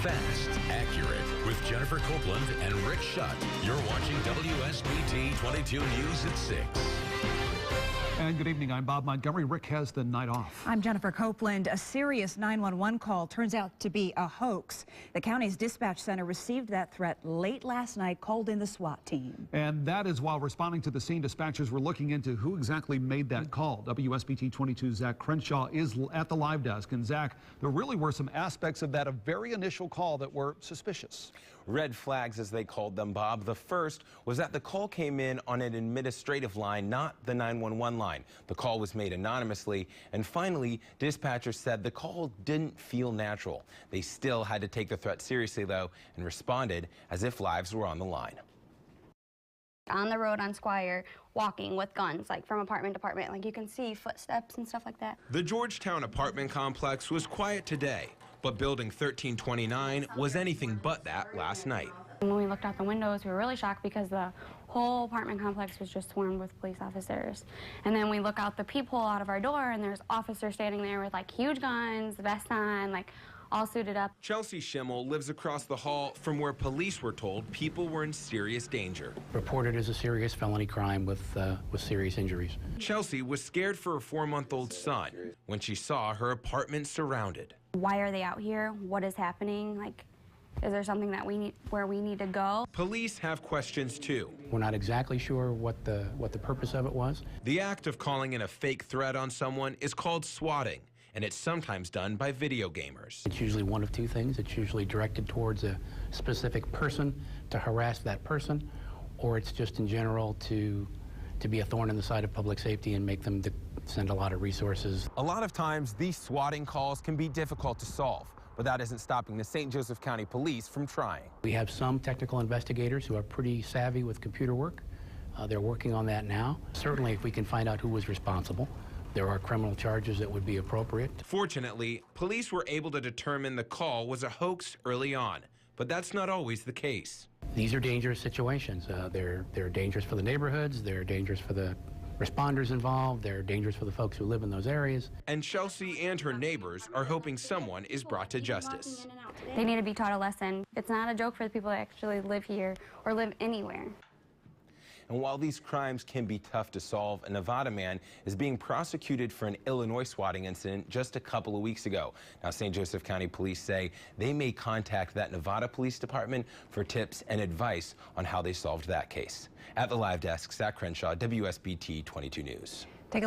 Fast, accurate, with Jennifer Copeland and Rick Shutt. You're watching WSBT-22 News at 6. And good evening, I'm Bob Montgomery. Rick has the night off. I'm Jennifer Copeland. A serious 911 call turns out to be a hoax. The county's dispatch center received that threat late last night, called in the SWAT team. And that is while responding to the scene, dispatchers were looking into who exactly made that call. WSBT-22's Zach Crenshaw is at the live desk. And Zach, there really were some aspects of that very initial call that were suspicious. Red flags, as they called them, Bob. The first was that the call came in on an administrative line, not the 911 line. The call was made anonymously, and finally, dispatchers said the call didn't feel natural. They still had to take the threat seriously, though, and responded as if lives were on the line. On the road on Squire, walking with guns, like from apartment to apartment. Like you can see footsteps and stuff like that. The Georgetown apartment complex was quiet today, but building 1329 was anything but that last night. When we looked out the windows, we were really shocked because the whole apartment complex was just swarmed with police officers. And then we look out the peephole out of our door, and there's officers standing there with like huge guns, vests on, like all suited up. Chelsea Schimmel lives across the hall from where police were told people were in serious danger. Reported as a serious felony crime with serious injuries. Chelsea was scared for her 4-month-old son when she saw her apartment surrounded. Why are they out here? What is happening? Like, is there something that we need, where we need to go? Police have questions too. We're not exactly sure what the purpose of it was. The act of calling in a fake threat on someone is called swatting, and it's sometimes done by video gamers. It's usually one of two things. It's usually directed towards a specific person to harass that person, or it's just in general to be a thorn in the side of public safety and make them send a lot of resources. A lot of times, these swatting calls can be difficult to solve, but that isn't stopping the St. Joseph County Police from trying. We have some technical investigators who are pretty savvy with computer work. They're working on that now. Certainly, if we can find out who was responsible, there are criminal charges that would be appropriate. Fortunately, police were able to determine the call was a hoax early on, but that's not always the case. These are dangerous situations. They're dangerous for the neighborhoods, they're dangerous for the responders involved, they're dangerous for the folks who live in those areas. And Chelsea and her neighbors are hoping someone is brought to justice. They need to be taught a lesson. It's not a joke for the people that actually live here or live anywhere. And while these crimes can be tough to solve, a Nevada man is being prosecuted for an Illinois swatting incident just a couple of weeks ago. Now, St. Joseph County Police say they may contact that Nevada Police Department for tips and advice on how they solved that case. At the live desk, Zach Crenshaw, WSBT 22 News. Take a look.